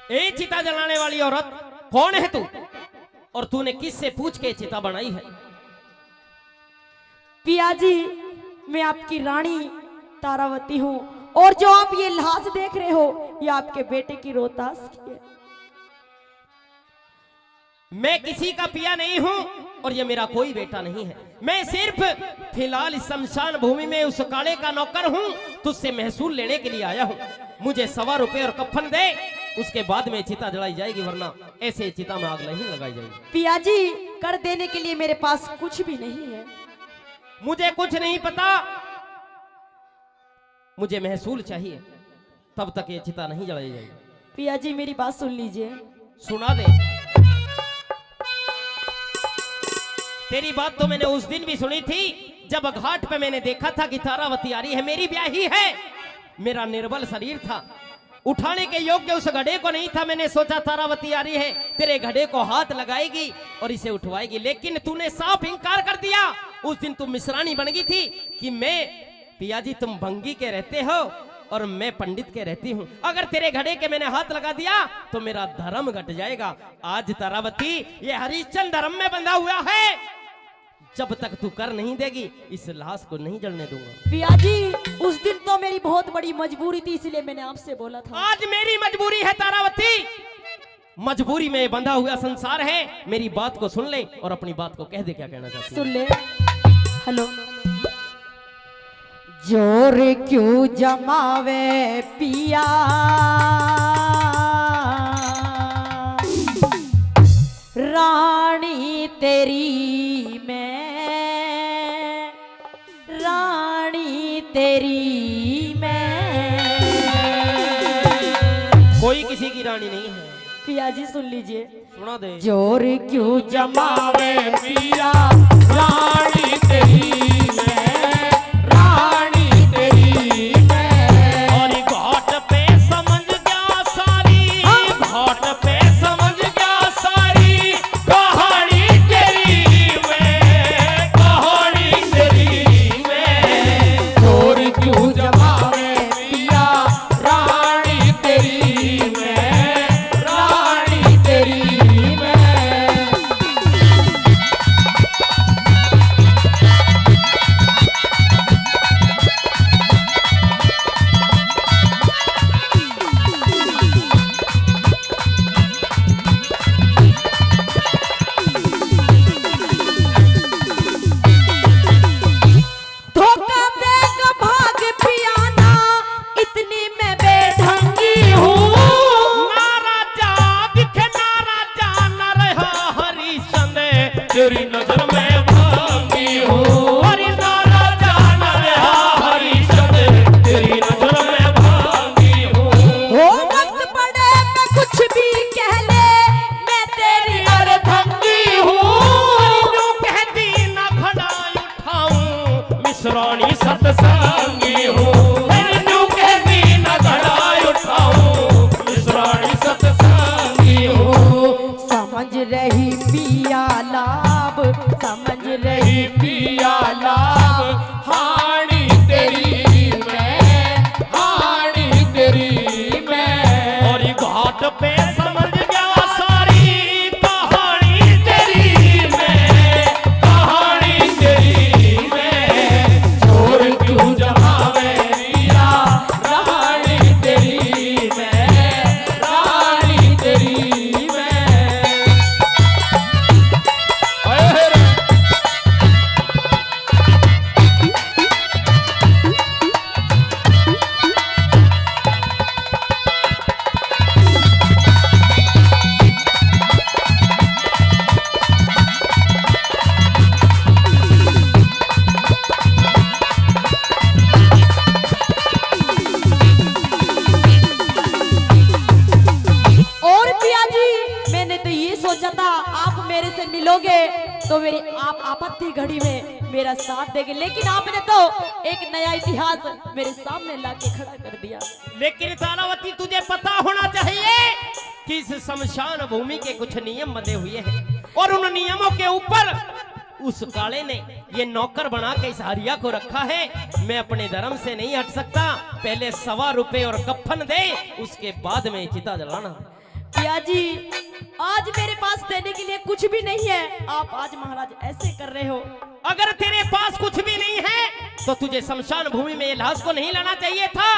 ए चिता जलाने वाली औरत कौन है तू, और तूने किससे पूछ के चिता बनाई है? पिया जी, मैं आपकी रानी तारावती हूँ, और जो आप ये लाश देख रहे हो ये आपके बेटे की रोहतास की है। मैं किसी का पिया नहीं हूं और ये मेरा कोई बेटा नहीं है। मैं सिर्फ फिलहाल इस शमशान भूमि में उस काले का नौकर हूं, तुझसे महसूल लेने के लिए आया हूं। मुझे 1.25 रुपए और कफन दे, उसके बाद में चिता जलाई जाएगी, वरना ऐसे चिता में आग नहीं लगाई जाएगी। पिया जी, कर देने के लिए मेरे पास कुछ भी नहीं है। मुझे कुछ नहीं पता, मुझे महसूल चाहिए, तब तक ये चिता नहीं जलाई जाएगी। पिया जी, मेरी बात सुन लीजिए। सुना दे। तेरी बात तो मैंने उस दिन भी सुनी थी, जब घाट पे मैंने देखा था कि तारावती आ रही है, मेरी ब्याही है। मेरा निर्बल शरीर था, उठाने के योग्य उस घड़े को नहीं था। मैंने सोचा तारावती आ रही है, तेरे घड़े को हाथ लगाएगी और इसे उठवाएगी, लेकिन तूने साफ इंकार कर दिया। उस दिन तुम मिश्रानी बन गई थी कि मैं पिया जी तुम भंगी के रहते हो और मैं पंडित के रहती हूँ। अगर तेरे घड़े के मैंने हाथ लगा दिया तो मेरा धर्म घट जाएगा। आज तारावती ये हरिश्चंद्र धर्म में बंधा हुआ है, जब तक तू कर नहीं देगी इस लाश को नहीं जलने दूंगा। पिया जी, उस दिन तो मेरी बहुत बड़ी मजबूरी थी, इसलिए मैंने आपसे बोला था। आज मेरी मजबूरी है तारावती, मजबूरी में बंधा हुआ संसार है। मेरी बात को सुन ले और अपनी बात को कह दे, क्या कहना चाहती है? सुन ले। हेलो। जोर क्यों जमावे पिया, रानी तेरी मैं, रानी तेरी मैं। कोई किसी की रानी नहीं है। पिया जी सुन लीजिए। सुना दे। जोर क्यों जमावे पिया, रानी तेरी मैं, रानी तेरी मैं। और घाट पे समझ गया सारी, घाट पे समझ गया सारी कहानी तेरी मैं, कहानी तेरी मैं। जोर क्यों जमावे पिया, रानी तेरी मैं, रानी तेरी मैं। धोखा देगा भाग पिया ना, इतनी मैं बेढंगी हूँ। ना राजा दिखे ना राजा, ना रहा हरिश्चंद्र तेरी नजर में भागी हूँ। अरे ना राजा ना रहा हरिश्चंद्र, तेरी नजर में भागी हूँ। हो वक्त पड़े मैं कुछ भी कह ले, मैं तेरी अर्धंगी हूँ। यूं कहती ना खड़ा उठाऊं, मिश्रानी सत्संगी हूँ। मैंने यूं कहती न घड़ा उठाऊं, मिश्रानी सत्संगी हूँ। समझ रही पिया लाभ, समझ रही पिया लाभ, हानी तेरी मैं, हानी तेरी मैं। और घाट पे समझ गया सारी कहानी तेरी मैं, कहानी तेरी मैं। जोर क्यों जमावे पिया, रानी तेरी मैं, रानी तेरी मैं। अरे और पिया जी, मैंने तो ये सोचा था आप मेरे से मिलोगे तो मेरी आप आपत्ति घड़ी में मेरा साथ देंगे, लेकिन आपने तो एक नया इतिहास मेरे सामने लाके खड़ा कर दिया। लेकिन तारावती तुझे पता होना चाहिए कि इस शमशान भूमि के कुछ नियम बंधे हुए हैं, और उन नियमों के ऊपर उस काले ने ये नौकर बना के इस हरिया को रखा है। मैं अपने धर्म से नहीं हट सकता। पहले 1.25 रुपए और कफन दे, उसके बाद में चिता जलाना। पिया जी आज मेरे पास देने के लिए कुछ भी नहीं है। आप आज महाराज ऐसे कर रहे हो। अगर तेरे पास कुछ भी नहीं है तो तुझे शमशान भूमि में ये लाश को नहीं लाना चाहिए था।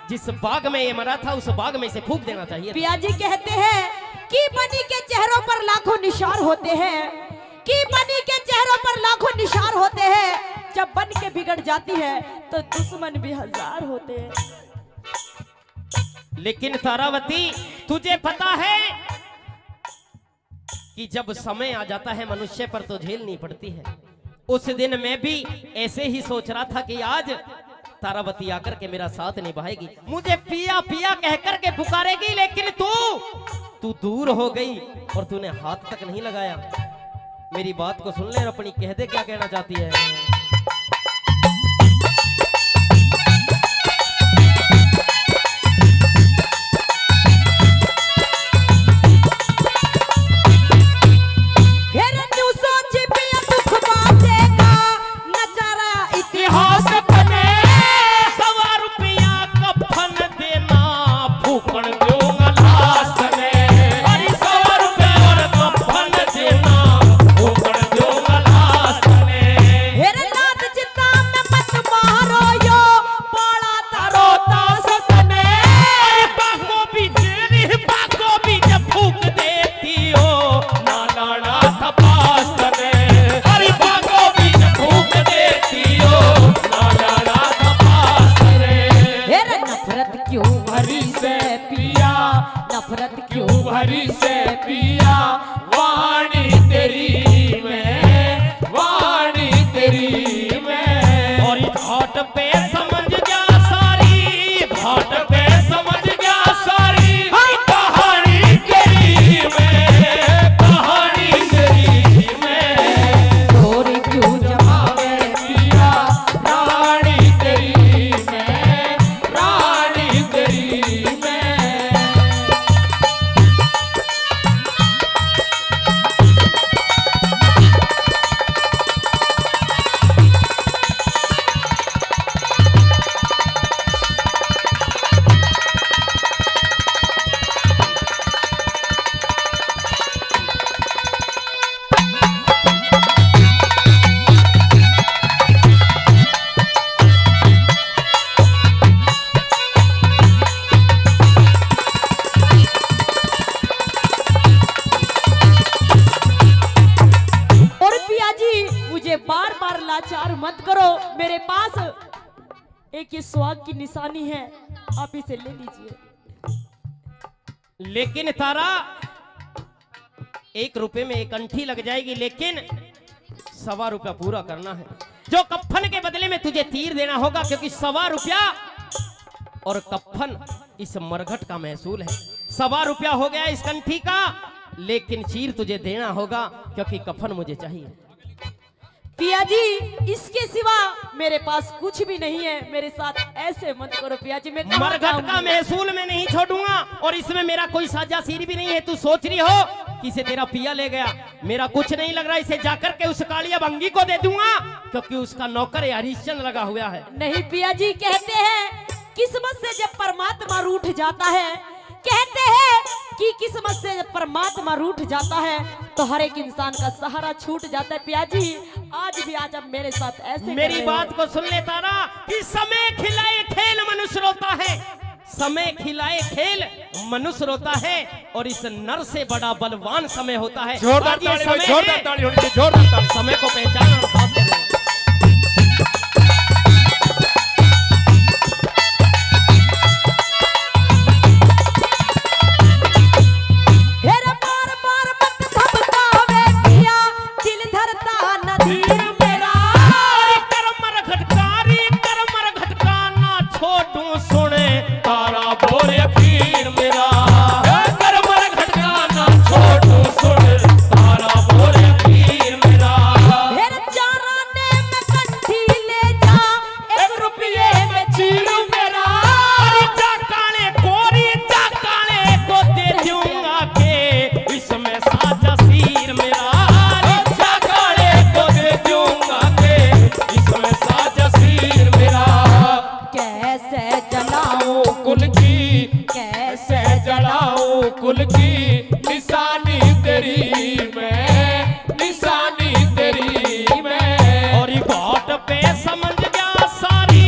जिस बाग में ये मरा था उस बाग में इसे फूंक देना चाहिए। पिया जी कहते हैं कि बनी के चेहरों पर लाखों निशान होते हैं, कि बनी के चेहरों पर लाखों निशान होते हैं। जब बन के बिगड़ जाती है तो दुश्मन भी हजार होते हैं। लेकिन तारावती तुझे पता है कि जब समय आ जाता है मनुष्य पर तो झेलनी पड़ती है। उस दिन मैं भी ऐसे ही सोच रहा था कि आज तारावती आकर के मेरा साथ निभाएगी, मुझे पिया पिया कहकर के पुकारेगी, लेकिन तू दूर हो गई और तूने हाथ तक नहीं लगाया। मेरी बात को सुन ले और अपनी कह दे क्या कहना चाहती है। नफरत क्यों भरी से पिया, वाणी तेरी में, वाणी तेरी में। और घाट पे समझ जा सारी, घाट पे समझ जा सारी, कहानी तेरी में, कहानी तेरी में। थोड़ी क्यों जमावे पिया, रानी तेरी में, रानी तेरी में। बार बार लाचार मत करो। मेरे पास एक ये सुहाग की निशानी है, आप इसे ले लीजिए। लेकिन तारा 1 रुपए में एक अंठी लग जाएगी, लेकिन 1.25 रुपया पूरा करना है। जो कफन के बदले में तुझे तीर देना होगा, क्योंकि 1.25 रुपया और कफन इस मरघट का महसूल है। 1.25 रुपया हो गया इस कंठी का, लेकिन चीर तुझे देना होगा क्योंकि कफन मुझे चाहिए। पिया जी इसके सिवा मेरे पास कुछ भी नहीं है। मेरे साथ ऐसे मत करो पिया जी, मैं मरघट का महसूल मैं नहीं छोड़ूंगा और इसमें मेरा कोई साझासीर भी नहीं है। तू सोच रही हो कि इसे तेरा पिया ले गया, मेरा कुछ नहीं लग रहा। इसे जाकर के उस कालिया बंगी को दे दूंगा क्योंकि उसका नौकर हरिश्चंद्र लगा हुआ है। नहीं पिया जी, कहते हैं किस्मत से जब परमात्मा रूठ जाता है, कहते हैं कि किस्मत से जब परमात्मा रूठ जाता है तो हर एक इंसान का सहारा छूट जाता है। पिया जी आज भी आज अब मेरे साथ ऐसे मेरी बात को सुन ले तारा कि समय खिलाए खेल मनुष्य रोता है, समय खिलाए खेल मनुष्य रोता है और इस नर से बड़ा बलवान समय होता है। जोरदार आज ये ताली, समय जोरदार है, ताली होनी चाहिए, जोरदार ताली। समय को पहचान और बात कर रहे हैं। जान कुल की निशानी तेरी मैं, निशानी तेरी मैं। और घाट पे समझ गया सारी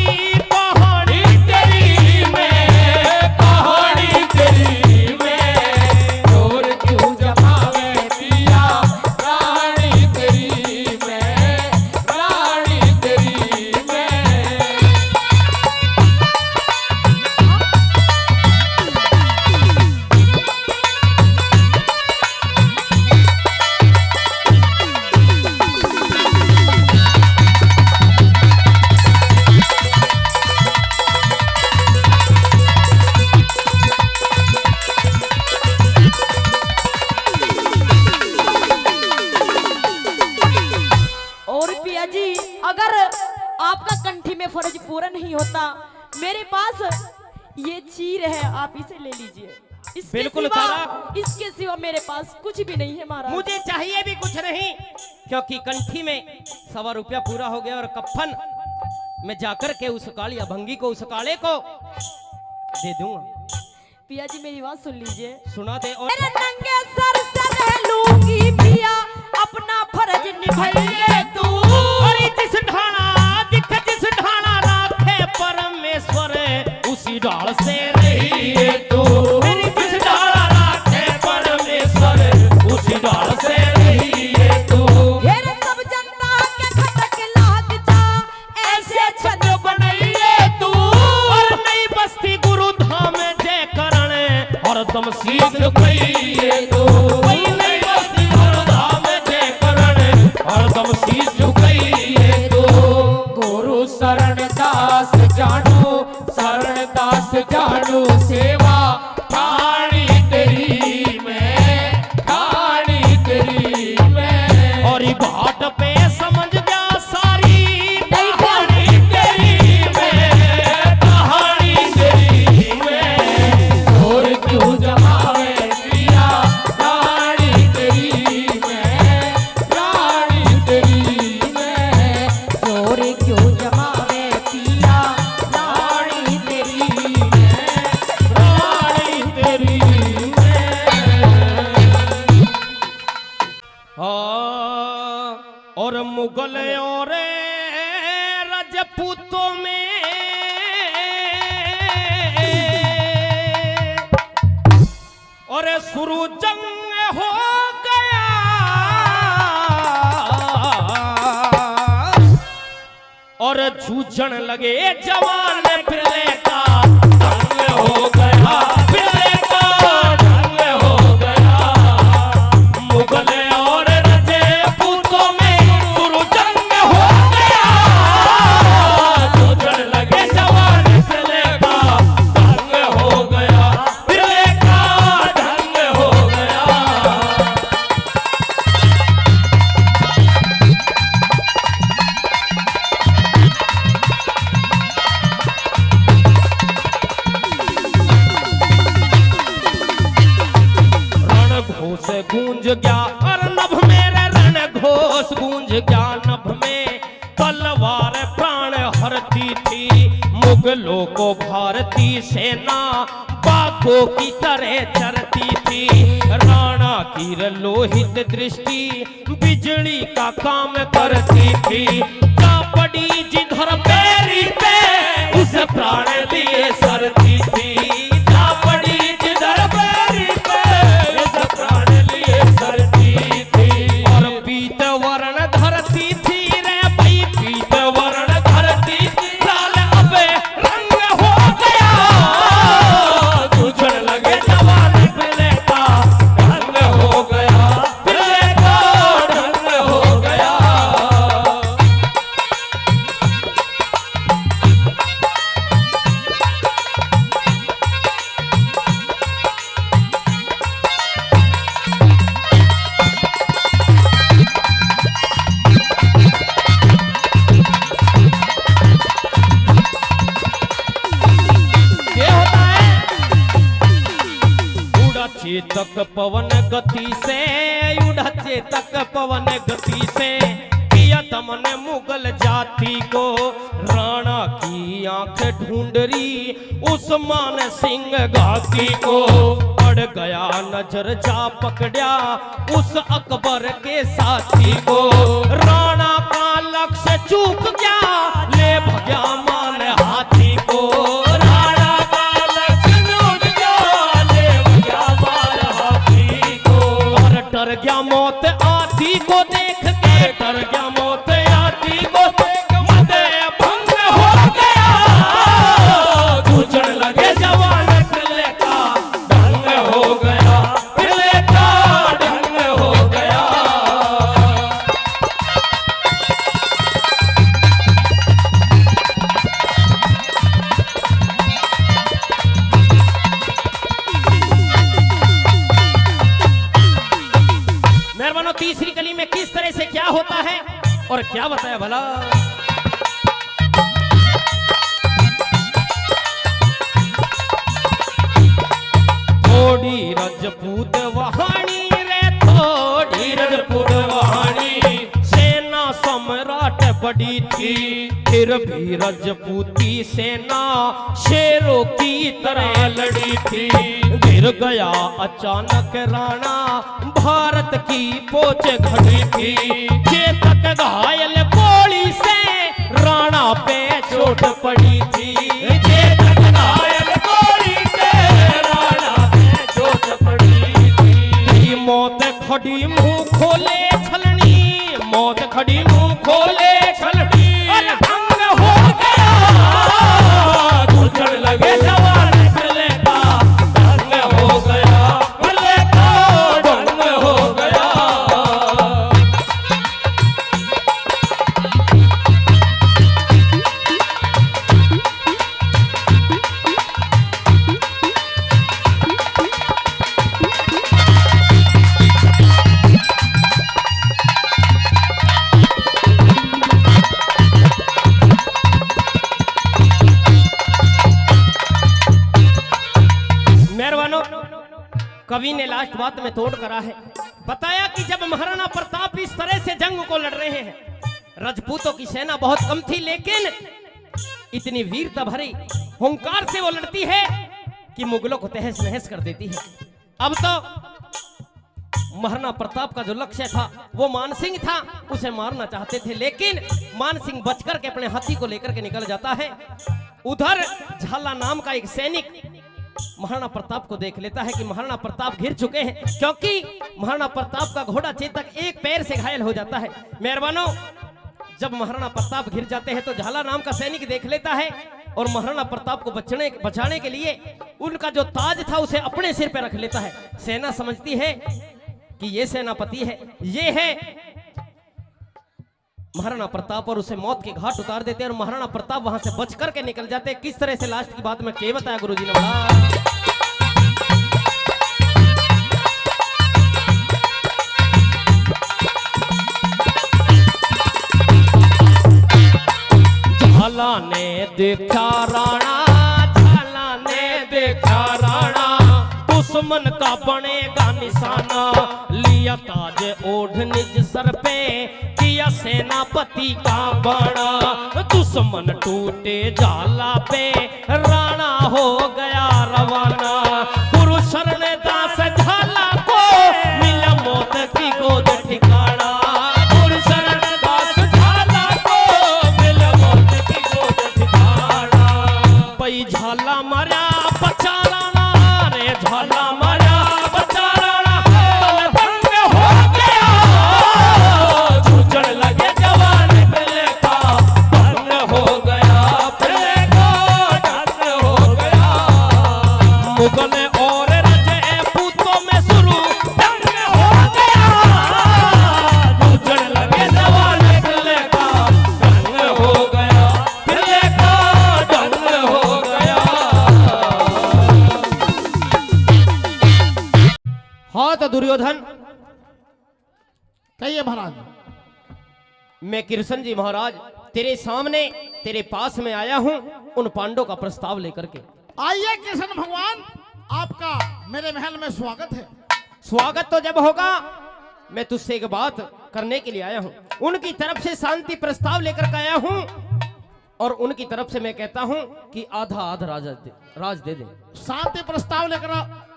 कहानी तेरी मैं, कहानी तेरी मैं। और क्यों जमावे पिया रानी तेरी मैं, रानी तेरी मैं। और पिया जी, अगर आपका कंठी में फर्ज पूरा नहीं होता, मेरे पास ये चीर है, आप इसे ले लीजिए। इसके बिल्कुल सिवा, तारा। इसके सिवा मेरे पास कुछ भी नहीं है महाराज। मुझे चाहिए भी कुछ नहीं, क्योंकि कंठी में 100 रुपया पूरा हो गया और कफन मैं जाकर के उस कालिया भंगी को, उस काले को दे दूंगा। पिया जी मेरी बात सुन लीजिए। सुना दे। और मेरे नंगे सर से रह लूंगी पिया, अपना फर्ज निभाइए तू। और जिस ढाणा दिख, जिस ढाणा राखे परमेश्वर, उसी डाल से रहिए तू। मेरी जिस डाला राखे परमेश्वर, उसी डाल से रहिए तू। हेरे सब जनता के खटक लाग जा, ऐसे छन बनाइए तू। और नई बस्ती गुरु धाम जय करण, और दम शीश झुकाइए तू। नई बस्ती गुरुधाम जय करण, हरदम शीश झुकाइए तू। गुरु शरण दास जानो, शरण दास जानो सेवा ठाणी तेरी मैं, ठाणी तेरी मैं। और घाट पे समझ गया सारी कहानी तेरी मैं, कहानी तेरी मैं। और क्यों जमावे पिया रानी तेरी मैं, रानी तेरी मैं। जोर क्यों जमावे पिया, रानी तेरी मैं। रानी तेरी मैं। और मुगल और राजपूतों में और शुरू जंग हो गया। और जूझन लगे जवान, फिरले का ढंग हो गया, फिरले का ढंग हो गया। मुगल और रजपूतों में शुरू जंग हो गया। जूझन लगे जवान, फिरले का ढंग हो गया, फिरले का ढंग हो गया। घोष गूंज गया और नभ मेरे रण घोष गूंज गया। नभ में तलवार प्राण हरती थी, मुगलों को भारतीय सेना बाघों की तरह चरती थी। राणा की लोहित दृष्टि बिजली का काम करती थी। जा पड़ी जिधर पैरी पे, उस प्राण लिए सरती थी। जा पड़ी जिधर पैरी पे, उस प्राण लिए सरती थी। और पीत वर्ण धरती थी रे भाई, पीत वर्ण धरती थी। लाल अब रंग हो गया, जूझन लगे जवान, फिरले का ढंग हो गया, फिरले का ढंग हो गया। चेतक पवन गति से, उड़ा चेतक पवन गति से, कि किया दमन मुगल जाति को, राणा की आंख ढूंढ रही उस मान सिंह घाती को। पड़ गया नजर जा पकड़ा उस अकबर के साथी को, राणा का लक्ष्य चूक गया ले भगया मान हाथी को। राणा का लक्ष्य चूक गया ले भगया मान हाथी को। और डर गया मौत आती को देख के, डर गया मौत आती को देख मदे भंग हो गया। जूझने लगे जवान किले का ढंग हो गया, किले का ढंग हो गया। मेहरबानों, तीसरी कली में किस तरह से क्या होता है और क्या बताया भला। थोड़ी रजपूत वहानी रे, थोड़ी रजपूत वहानी, सेना सम्राट बड़ी थी, फिर भी रजपूती सेना शेरों की तरह लड़ी थी। गिर गया अचानक राणा, भारत की पोच घड़ी थी, चेतक घायल गोली से राणा पे चोट पड़ी थी। चेतक घायल गोली से राणा पे चोट पड़ी थी। मौत खड़ी मुंह खोले छलनी, मौत खड़ी मुंह खोले छलनी, अरे भंग हो गया। जूझने लगे जवान किले का ढंग हो गया, किले का ढंग हो गया। मेहरबानों, कवि ने लास्ट बात में तोड़ करा है, बताया कि जब महाराणा प्रताप इस तरह से जंग को लड़ रहे हैं, राजपूतों की सेना बहुत कम थी, लेकिन इतनी वीरता भरी हुंकार से वो लड़ती है कि मुगलों को तहस नहस कर देती है। अब तो महाराणा प्रताप का जो लक्ष्य था वो मानसिंह था, उसे मारना चाहते थे, लेकिन मानसिंह बचकर के अपने हाथी को लेकर के निकल जाता है। उधर झाला नाम का एक सैनिक महाराणा प्रताप को देख लेता है कि महाराणा प्रताप घिर चुके हैं, क्योंकि महाराणा प्रताप का घोड़ा चेतक एक पैर से घायल हो जाता है। मेहरबानों, जब महाराणा प्रताप घिर जाते हैं तो झाला नाम का सैनिक देख लेता है और महाराणा प्रताप को बचाने के लिए उनका जो ताज था उसे अपने सिर पे रख लेता है। सेना समझती है कि ये सेनापति है, ये है महाराणा प्रताप, और उसे मौत के घाट उतार देते हैं और महाराणा प्रताप वहां से बच करके निकल जाते हैं। किस तरह से लास्ट की बात में क्या बताया गुरुजी ने बड़ा। झाला ने देखा राणा, झाला ने देखा राणा, दुश्मन का बनेगा निशाना, लिया ताज ओढ़ निज सर पे, किया सेनापति का बाणा, दुश्मन टूटे झाला पे, राणा हो गया रवाना, गुरु शरण दास झाला को मिला मौत की गोद ठिकाना, गुरु शरण दास झाला को मिला मौत की गोद ठिकाना। पई झाला मरा बचा राणा रे, झाला मरा बचा राणा, भंग हो गया। जूझने लगे जवान किले का भंग हो गया, किले का ढंग हो गया। मुगल और रजपूतों में शुरू ढंग हो गया। जूझने लगे जवान किले का ढंग हो गया, किले का ढंग हो गया। हाँ तो दुर्योधन, कहिए महाराज। मैं कृष्ण जी महाराज तेरे सामने तेरे पास में आया हूं उन पांडवों का प्रस्ताव लेकर के। आइए कृष्ण भगवान, आपका मेरे महल में स्वागत है। स्वागत तो जब होगा मैं तुझसे एक बात करने के लिए आया हूँ। उनकी तरफ से शांति प्रस्ताव लेकर के आया हूँ और उनकी तरफ से मैं कहता हूँ कि आधा आधा राज दे दे। शांति प्रस्ताव लेकर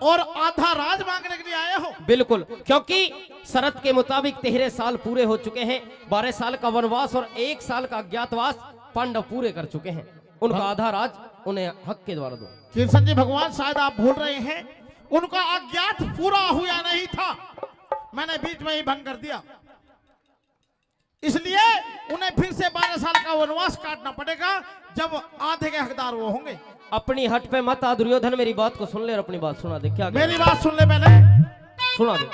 और आधा राज मांगने के लिए आए हो? बिल्कुल, क्योंकि शरत के मुताबिक 13 साल पूरे हो चुके हैं। 12 साल का वनवास और 1 साल का अज्ञातवास पांडव पूरे कर चुके हैं। उनका आधा राज उन्हें हक के द्वारा दो। कृष्ण जी भगवान, शायद आप भूल रहे हैं, उनका अज्ञात पूरा हुआ नहीं था, मैंने बीच में ही भंग कर दिया, इसलिए उन्हें फिर से 12 साल का वनवास काटना पड़ेगा जब आधे के हकदार वो होंगे। अपनी हट पे मत आ दुर्योधन, मेरी बात को सुन ले और अपनी बात सुना दे। क्या मेरी बात सुन ले पहले, सुना दे।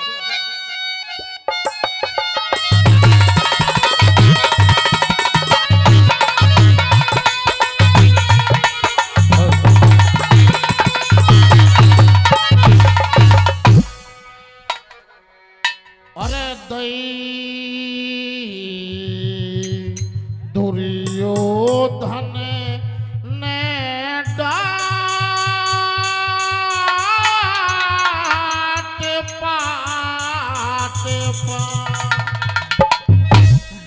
अरे दई दुर्योधन ने डांट पाट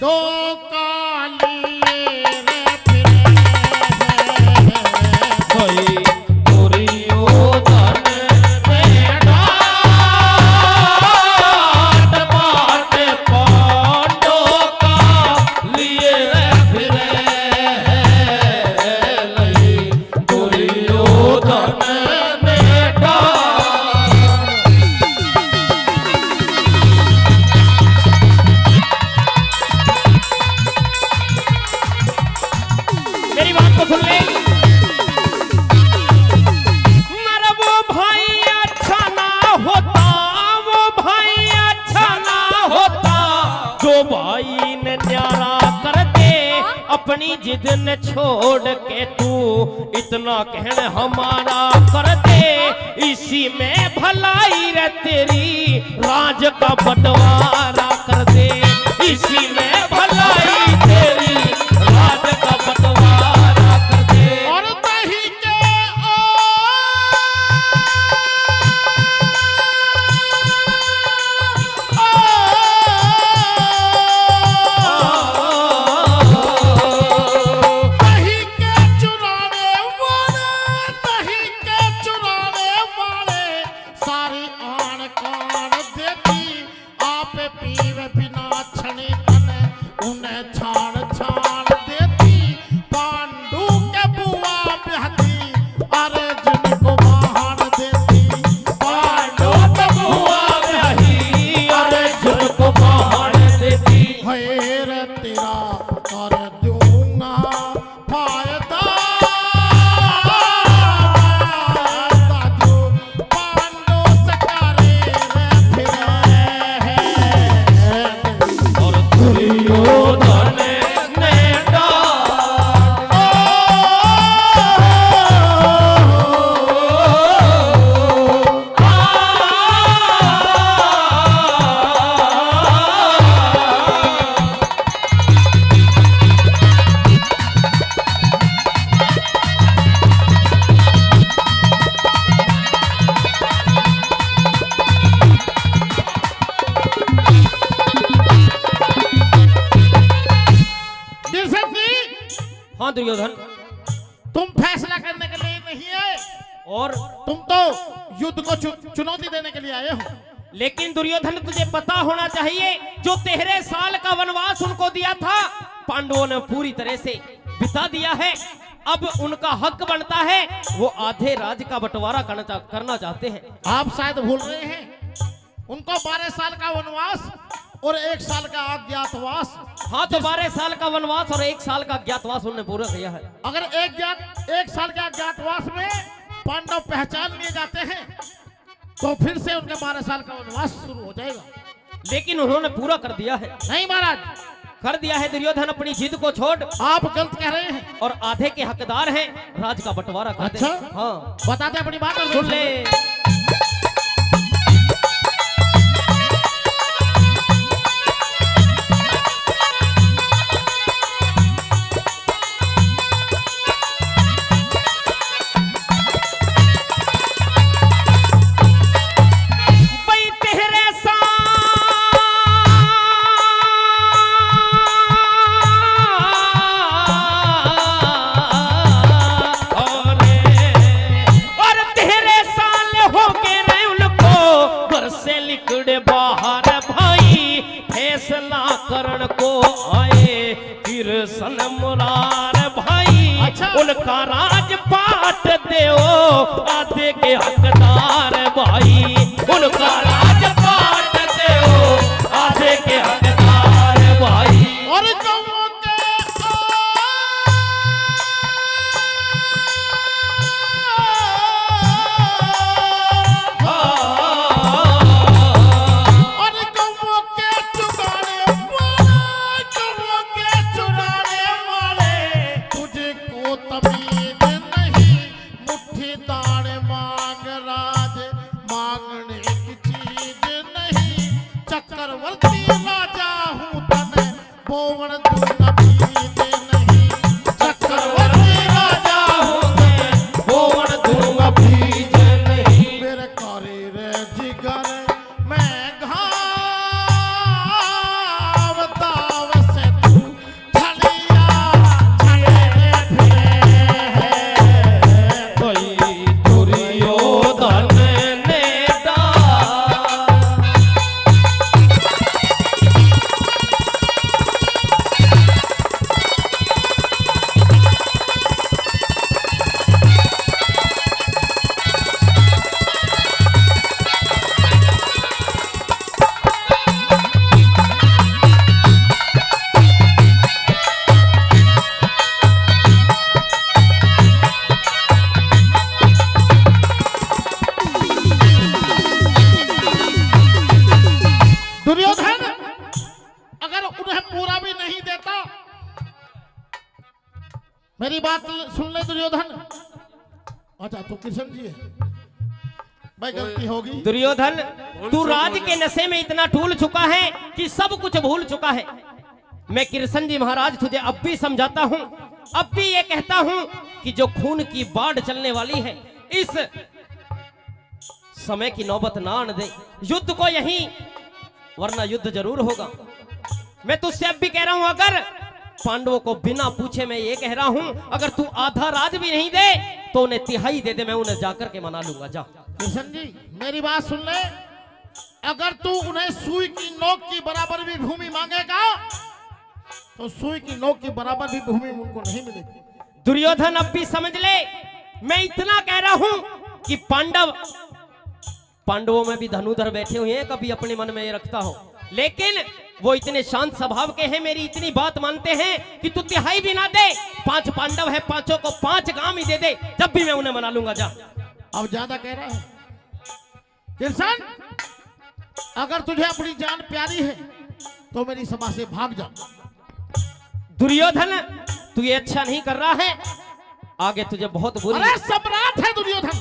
दो काली रे फिरे दुर्योधन ने डांट पाट पांडवों का लिए रे फिरे लई। दुर्योधन ने मेरी बात को सुन ले। मेरा वो भाई अच्छा ना होता, वो भाई अच्छा ना होता, जो भाई ने न्यारा कर दे अपनी जिद न छोड़ के तू इतना कहन हमारा कर दे। इसी में भलाई रे तेरी राज का बंटवारा कर दे। इसी में भलाई तेरी राज का बंटवारा कर दे। और दही के दही के चुराने वाले सारी आन कान देती आप पीवे बिना छनी तने उन्हें छान छान देती। पांडु के बुआ ब्याहती अरे जिनको महान देती। पांडु के बुआ ब्याही अरे जिनको महान देती। भैर तेरा कर दूंगा फायदा जो पांडु से करे रे फिरे। और दुर्योधन ने दिलसक जी, हाँ दुर्योधन, तुम फैसला करने के लिए नहीं आए, और तुम तो युद्ध को चुनौती देने के लिए आए हो। लेकिन दुर्योधन तुझे पता होना चाहिए जो 13 साल का वनवास उनको दिया था पांडवों ने पूरी तरह से बिता दिया है। अब उनका हक बनता है, वो आधे राज का बंटवारा करना चाहते हैं। आप शायद भूल रहे हैं, उनको 12 साल का वनवास और 1 साल का अज्ञातवास। हाँ, तो 12 साल का वनवास और 1 साल का अज्ञातवास उन्होंने पूरा किया है। अगर 1 साल के अज्ञातवास में पांडव पहचान लिए जाते हैं तो फिर से उनका 12 साल का वनवास शुरू हो जाएगा। लेकिन उन्होंने पूरा कर दिया है। नहीं महाराज, कर दिया है दुर्योधन, अपनी जिद को छोड़ आप गलत कह रहे हैं। और आधे के हकदार हैं, राज का बंटवारा करते अच्छा? हैं। हाँ, बताते अपनी बात और सुन ले। भाई 13 साल से लिकड़े बाहर भाई फैसला करण को आए कृष्ण मुरार भाई। अच्छा। उनका राज पाट देओ आधे के हकदार भाई। उनका राज पाट देओ आधे के हकदार भाई। और गौओं के और गौओं के चुराने वाले तुझको तमीज नहीं। मुट्ठी दाढ़ मांग राज मांगने की चीज नहीं। चक्रवर्ती राजा हूँ तने बोवन दूंगा बीज नहीं। चक्रवर्ती राजा हूँ तने बोवन दूंगा बीज नहीं। मेरे करे रे जिगर मैं घाव दाव से तू छलिया छले फिरे। कोई दुर्योधन ने डार। दुर्योधन अगर उन्हें पूरा भी नहीं देता, मेरी बात सुन ले दुर्योधन। अच्छा तू कृष्ण जी है, भाई गलती होगी। दुर्योधन तू राज के नशे में इतना टूल चुका है कि सब कुछ भूल चुका है। मैं कृष्ण जी महाराज तुझे अब भी समझाता हूँ, अब भी ये कहता हूँ कि जो खून की बाढ़ चलने वाली है इस समय की नौबत ना आने दे। युद्ध को यहीं, वरना युद्ध जरूर होगा। मैं तुझसे अब भी कह रहा हूं, अगर पांडवों को बिना पूछे मैं ये कह रहा हूं, अगर तू आधा राज भी नहीं दे तो उन्हें तिहाई दे दे, मैं उन्हें जाकर के मना लूंगा। जा कृष्ण जी मेरी बात सुन ले। अगर तू उन्हें सुई की नोक की बराबर भी भूमि मांगेगा तो सुई की नोक की बराबर भी भूमि उनको नहीं मिलेगी। दुर्योधन अब भी समझ ले, मैं इतना कह रहा हूं कि पांडवों में भी धनुधर बैठे हुए हैं, कभी अपने मन में ये रखता हो, लेकिन वो इतने शांत स्वभाव के हैं, मेरी इतनी बात मानते हैं कि तू तिहाई भी ना दे, 5 पांडव है, 5 को 5 गांव ही दे दे, जब भी मैं उन्हें मना लूंगा। जा अब ज्यादा कह रहा है कृष्ण। अगर तुझे अपनी जान प्यारी है तो मेरी सभा से भाग जा। दुर्योधन तू ये अच्छा नहीं कर रहा है, आगे तुझे बहुत बुरी। अरे सम्राट है दुर्योधन,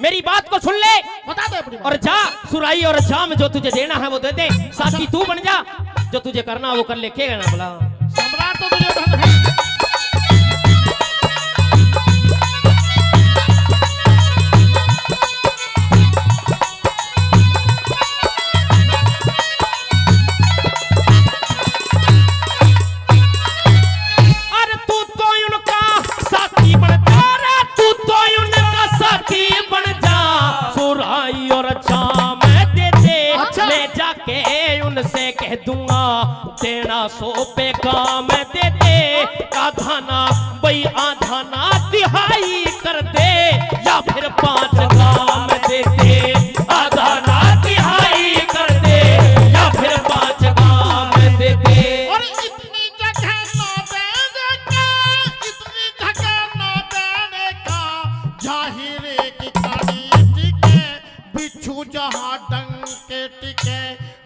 मेरी बात को सुन ले बता दे अपनी बात। और जा सुराई और जाम जो तुझे देना है वो दे दे, साथी तू बन जा, जो तुझे करना वो कर ले। के ना बोला सम्राट तो दुर्योधन है। अरे तू तो उनका साथी बन जा रे, तू तो उनका साथी बन जा। सुराई और जाम दे दे, अच्छा। मैं जाके उनसे कह दूंगा देना 100 पे काम दे दे। आधा ना भाई आधा ना तिहाई कर दे, या फिर 5 काम दे दे। आधा ना तिहाई कर दे, या फिर 5 काम दे दे। और इतनी जगह ना देने का, इतनी जगह ना देने का, जाहिर की कड़ी टिके, बिच्छू जहाँ डंके टिके,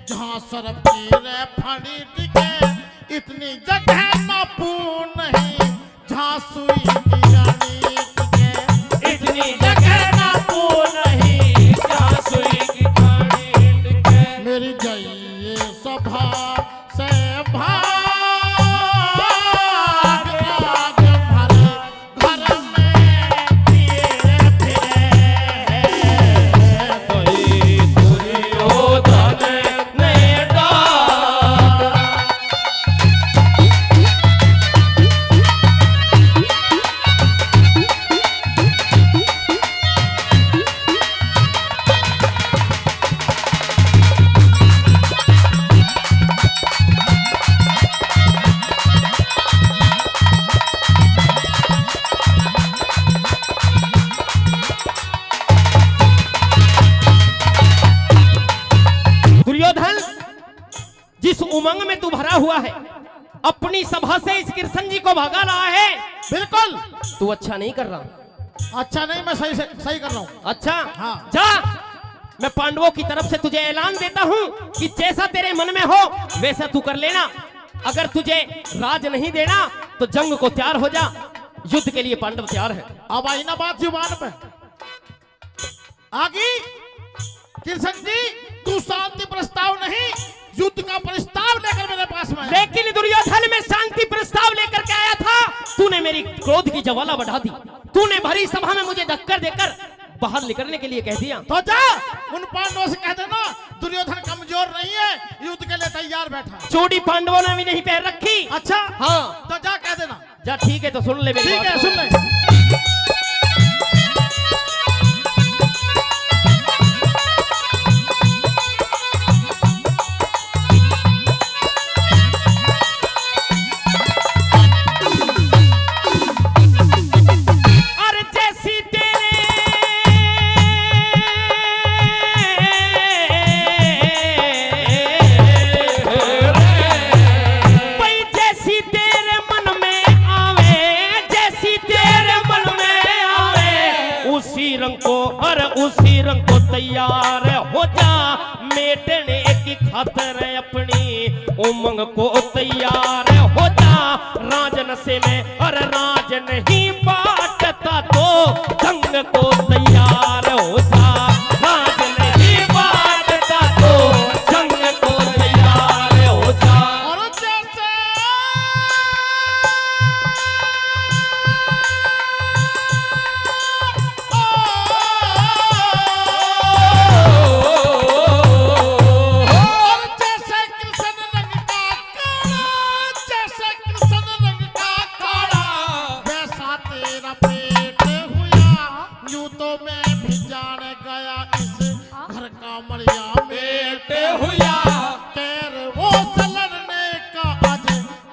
जहाँ सरप की रे फड़ी टिके। इतनी जगह ना पूर्ण नहीं, जहाँ सुई की जानी टिके। इतनी जगह ना पूर्ण नहीं, जहाँ सुई की कड़ी टिके। मेरी जाइए सभा से भाग, राग भरे घर में फिरे फिरे। कोई दुर्योधन ने डार। उमंग में तू भरा हुआ है, अपनी सभा से इस कृष्ण जी को भगा रहा है। बिल्कुल तू अच्छा नहीं कर रहा। अच्छा नहीं, मैं सही कर रहा हूँ। अच्छा हाँ। जा, मैं पांडवों की तरफ से तुझे ऐलान देता हूं कि जैसा तेरे मन में हो वैसा तू कर लेना। अगर तुझे राज नहीं देना तो जंग को तैयार हो जा, युद्ध के लिए पांडव तैयार है। अब आई ना बात जुबान पे आगी। कृष्ण जी, तू शांति प्रस्ताव नहीं, युद्ध का प्रस्ताव लेकर मेरे पास में आया। लेकिन दुर्योधन में शांति प्रस्ताव लेकर के आया था, तूने मेरी क्रोध की ज्वाला बढ़ा दी। तूने भरी सभा में मुझे धक्कर देकर बाहर निकलने के लिए कह दिया। तो जा उन पांडवों से कह देना दुर्योधन कमजोर नहीं है, युद्ध के लिए तैयार बैठा है। चोटी पांडवों ने भी नहीं पहन रखी। अच्छा हाँ, तो जा कह देना। जा ठीक है, तो सुन ले मेरी ठीक बात है, को। सुन ले। और जैसी तेरे भाई, जैसी तेरे मन में आवे, जैसी तेरे मन में आवे, उसी रंग को और उसी रंग को तैयार हो जा। मेटने की खातर अपनी उमंग को तैयार हो जा। राजन से में और राज नहीं बांटता तो जंग को तैयार हो जा। राज नहीं बांटता तो जंग को तैयार हो जा। और जैसे और जैसे कृष्ण रंग का काला, जैसे कृष्ण रंग का काला, वैसा तेरा पेट हुआ। यूं तो मैं भी जान गया इस घर का मरिया मेट हुआ। पैर वो लड़ने का आज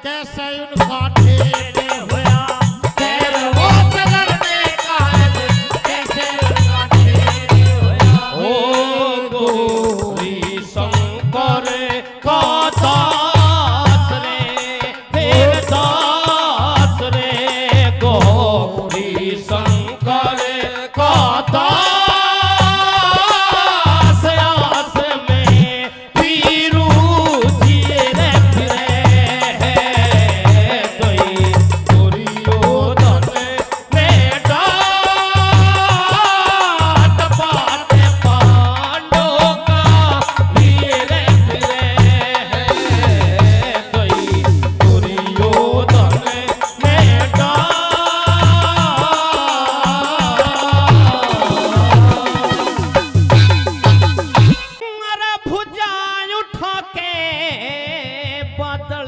कैसे उनका ठेठ हुआ। पैर वो लड़ने का आज कैसे उनका ठेठ हुआ। ओ गौरी शंकर का दास रे, हे दास रे, गौरी शंकर का दास। आस में पीरू जिए रे फिरे, कोई दुर्योधन में डांट पाते पांडवों का वीर फिरे, कोई दुर्योधन में डांट। अरे भुजा उठा के बादल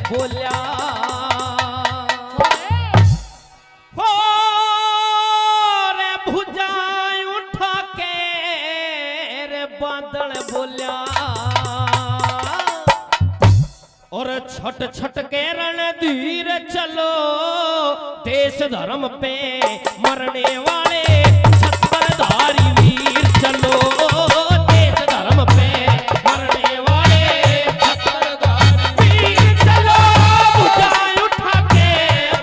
बोलिया, हो रे भुजा उठा के रे बादल बोलिया। और छट छट के रणधीर चलो, देश धर्म पे मरने वाले छत्रधारी वीर चलो। देश धर्म पे मरने वाले छत्रधारी वीर चलो। भुजा उठा के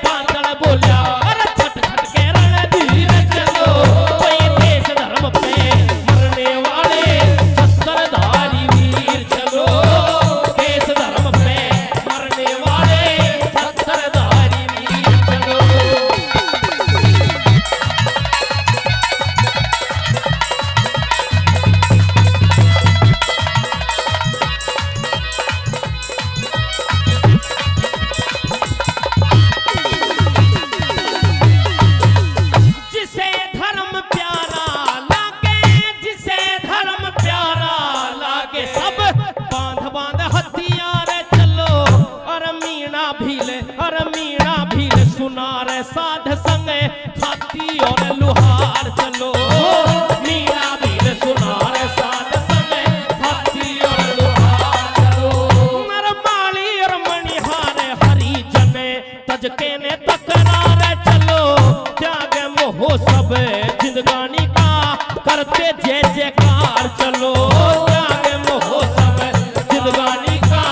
बादल बोलिया, अरे छट छट के रणधीर चलो, कोई देश धर्म पे मरने वाले छत्रधारी वीर चलो। देश धर्म पे मरने वाले छत्रधारी वीर चलो। जिसे धर्म प्यारा लागे, जिसे धर्म प्यारा लागे, सब बांध बांध हथियार चलो। और मीणा भील सुनार साध संग हाथी और लुहार चलो। मीणा भील सुनार साध संग हाथी और लुहार चलो। नरमाली और मणिहार हरिजन तज के ने तकरार चलो। त्याग मोह सब जिंदगानी का करते जय जयकार चलो। त्याग मोह सब जिंदगानी का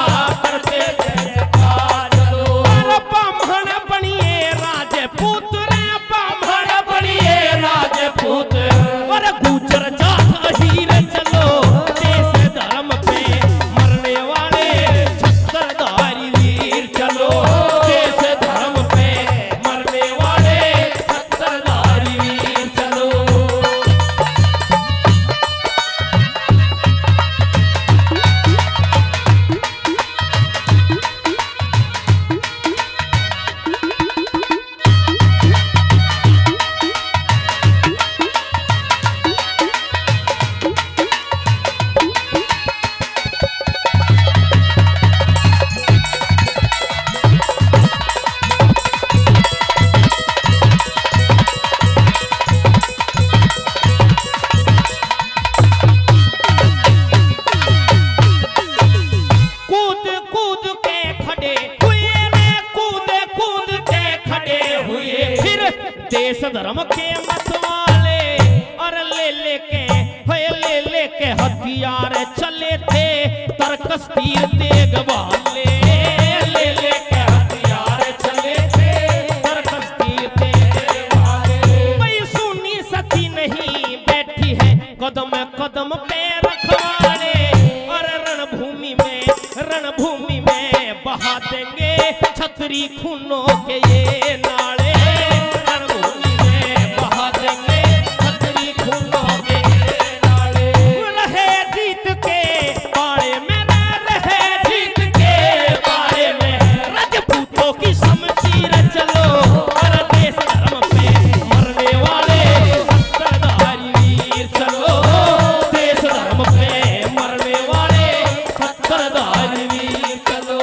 लेके हथियार चले थे तरकस तीर तेग वाले, ले लेके हथियार चले थे तरकस तीर तेग वाले। भाई सुनी सती नहीं बैठी है कदम कदम पे रखवाले, और रणभूमि में बहा देंगे छतरी खूनों के ये नाले, रणभूमि में बहा देंगे छतरी खूनों के ये नाले। रहे जीत के बारे में, रहे जीत के बारे में, राजपूतों की शमशीर चलो, और देश धर्म पे मरने वाले सत्ताधारी वीर चलो, देश धर्म पे मरने वाले सत्ताधारी वीर चलो।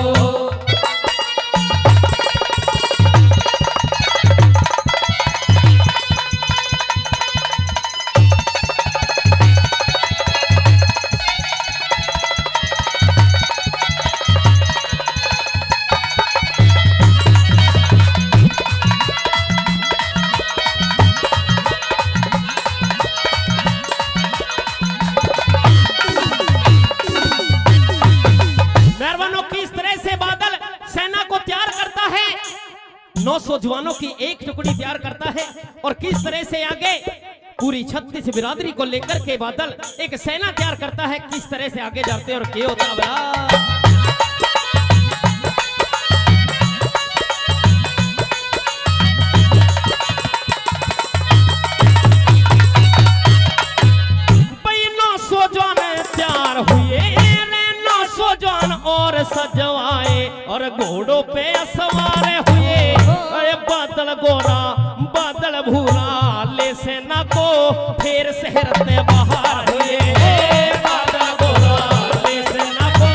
मेहरबानों किस तरह से बादल सेना को तैयार करता है, 900 जवानों की एक टुकड़ी तैयार करता है, और किस तरह से आगे पूरी 36 बिरादरी को लेकर के बादल एक सेना तैयार करता है, किस तरह से आगे जाते हैं और क्या होता है। और सजवाए और घोड़ों पे सवार हुए, अरे बादल गोरा बादल भूरा ले सेना को फिर शहरते बाहर हुए, बादल गोरा ले सेना को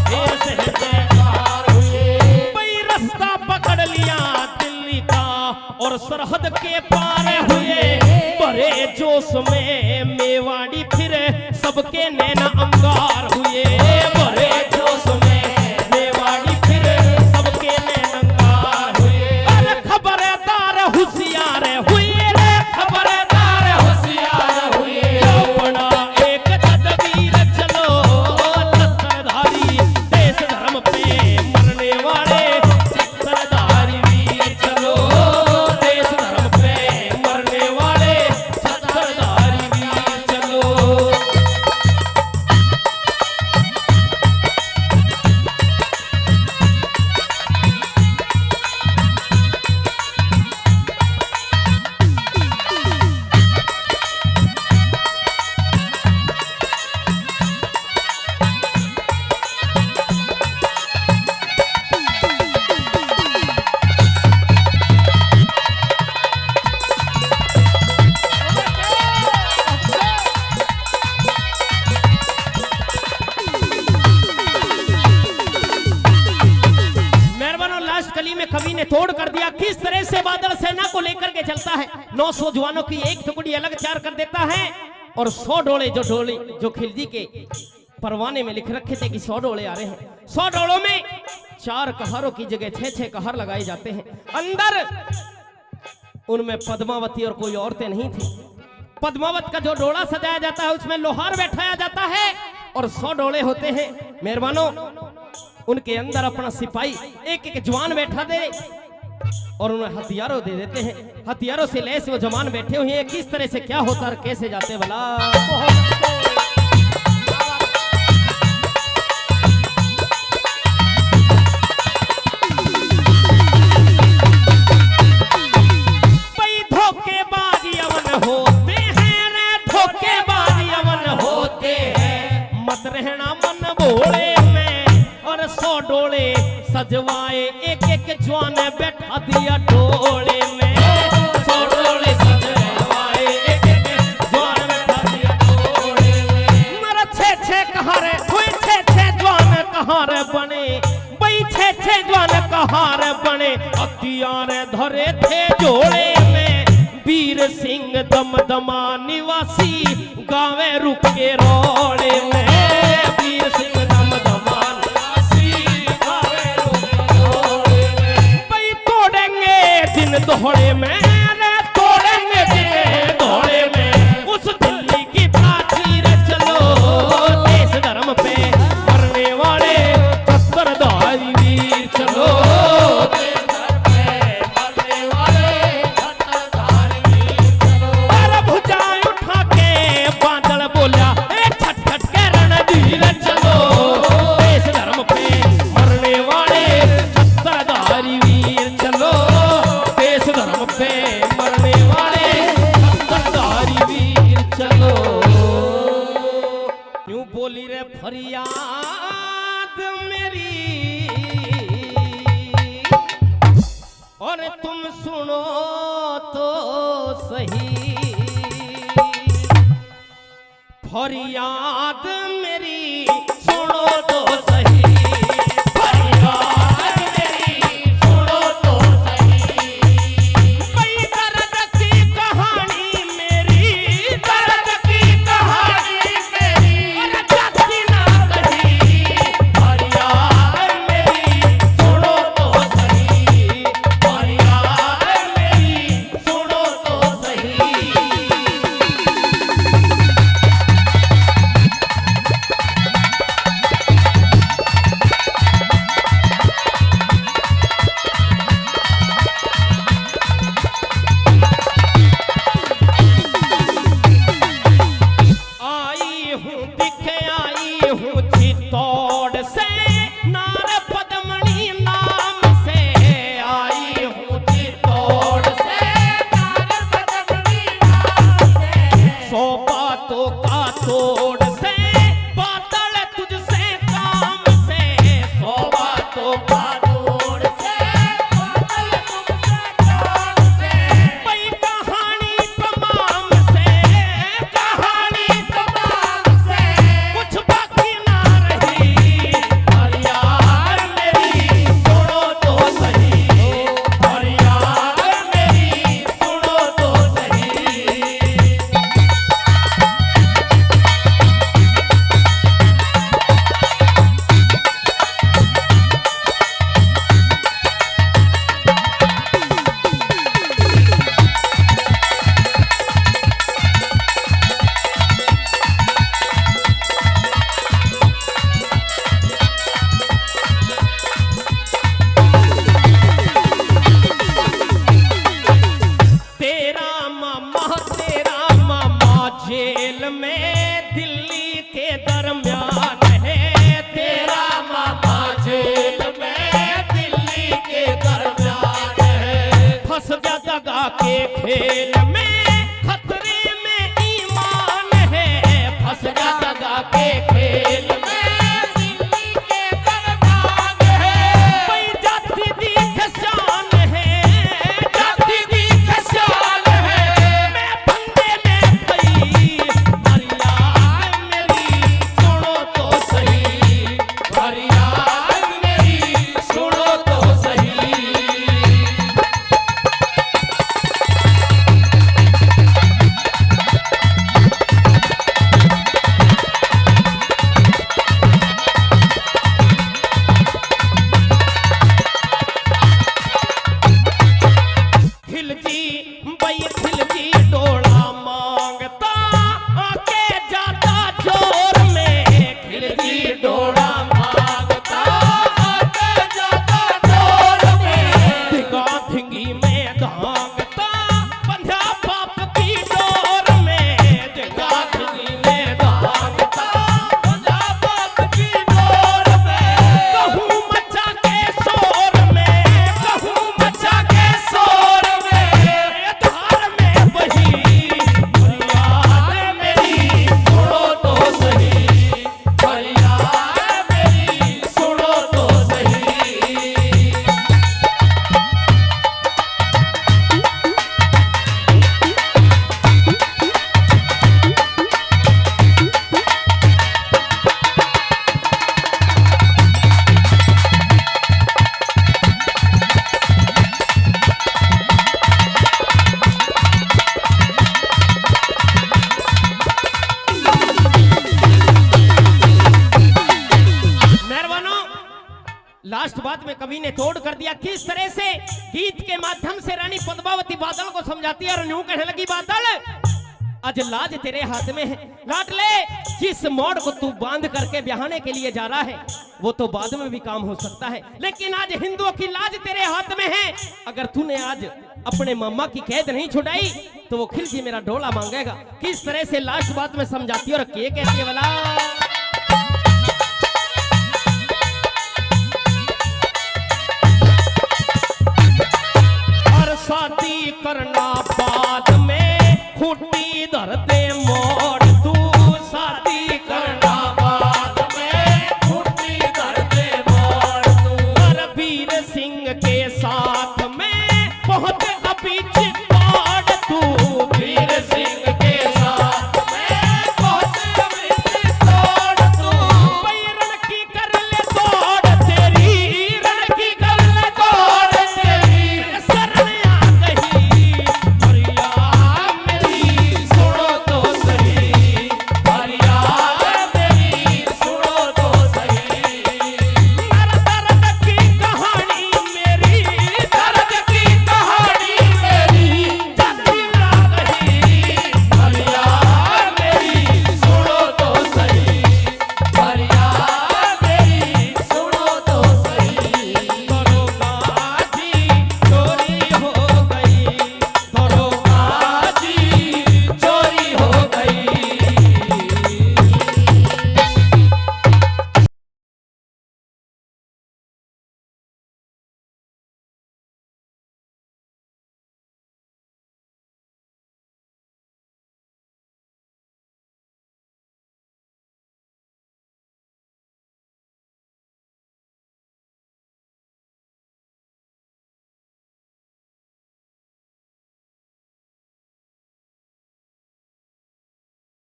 फिर शहरते बाहर हुए। भाई रास्ता पकड़ लिया दिल्ली का और सरहद के पार हुए, बड़े जोश में मेवाड़ी फिर सबके नैना अंगार हुए, बड़े जोश में मेवाड़ी फिर सबके नैना अंगार हुए। अरे खबरदार होशियार हुए रे, खबरदार होशियार हुए, अपना एक तदबीर चलो, सत्ताधारी देश धर्म पे मरने वाले सत्ताधारी वीर चलो, देश धर्म पे मरने वाले सत्ताधारी वीर चलो। कली में कवि ने तोड़ कर दिया, किस तरह से बादल सेना को लेकर के चलता है, 900 जवानों की एक टुकड़ी अलग तैयार कर देता है, और 100 डोले जो खिलजी के परवाने में लिख रखे थे कि 100 डोले आ रहे हैं, 100 डोलों में 4 कहारों की जगह 6-6 कहार लगाए जाते हैं। अंदर उनमें पद्मावती और कोई औरतें नहीं थी। पद्मावत का जो डोला सजाया जाता है उसमें लोहार बैठाया जाता है, और 100 डोले होते हैं। मेहरबानों उनके अंदर अपना सिपाही एक एक जवान बैठा दे और उन्हें हथियारों दे देते हैं, हथियारों से लैस वो जवान बैठे हुए हैं। किस तरह से क्या होता है, कैसे जाते भला। रहना मन भोले में और 100 डोले सजवाए एक एक जवान बैठा दिया डोले में, 100 डोले सजवाए एक एक जवान बैठा दिया डोले में। मर 6-6 कहार हुए, 6-6 जवान कहार बने, भाई 6-6 जवान कहार बने, हथियार धरे थे जोड़े में। वीर सिंह दमदमा निवासी गावे रुक के रोड़े में, वीर सिंह दमदमा निवासी गावे रुक के रोड़े में। भाई तोड़ेंगे दिन दोहरे में, तोड़ेंगे दिन दोहरे में, उस दिल्ली की प्राचीर चलो, बोली रे फरियाद मेरी और तुम सुनो तो सही, फरियाद मेरी सुनो तो सही, फरियाद मेरी सुनो तो सही। भाई दर्द की कहानी मेरी, दर्द की कहानी मेरी और जाती ना कहीं, फरियाद मेरी सुनो तो सही, फरियाद मेरी सुनो तो सही। चित्तौड़ से नार पद्मणी नाम से आई हूँ, चित्तौड़ से नार पद्मणी नाम से, 100 बातों का तोड़ से बादल तुझसे काम से, 100 बातों का तोड़ से बादल तुझसे काम से। भाई कहानी तमाम से, कहानी तमाम से कुछ बाकी ना रही, फरियाद मेरी सुनो तो सही, फरियाद मेरी सुनो तो सही। तेरा मामा जेल में दिल्ली के दरमियान है, तेरा मामा जेल में दिल्ली के दरमियान है, फंस गया दगा के खेल में खतरे में ईमान है, फंस गया दगा के खेल में दिल्ली के दरमियान है। भाई जाति दी खसान है, जाति दी खसान है, मैं बंदे में गई, फरियाद मेरी सुनो तो सही, फरियाद मेरी सुनो तो सही। खिलजी भाई खिलजी डोला मांगता आके जाता जोर में, खिलजी डोला मांगता आके जाता जोर में, धिंगा धिंगी में धांगता बंधा बाप की डोर में, धिंगा धिंगी में धांगता बंधा बाप की डोर में। कहूँ मचा के शोर में, कहूँ मचा के शोर में, धार में बही, फरियाद मेरी सुनो तो सही, फरियाद मेरी सुनो तो सही। मेहरबानों, लास्ट बात में कवि ने तोड़ कर दिया। किस तरह से गीत के माध्यम से रानी पद्मावती बादल को समझाती है और यूं कहने लगी, बादल आज लाज तेरे हाथ में है, लाट ले, जिस मोड़ को तू बांध करके ब्याहने के लिए जा रहा है वो तो बाद में भी काम हो सकता है, लेकिन आज हिंदुओं की लाज तेरे हाथ में है। अगर तूने आज अपने मामा की कैद नहीं छुड़ाई तो वो खिलजी मेरा डोला मांगेगा। किस तरह से लास्ट बात में समझाती है और के कहती है वाला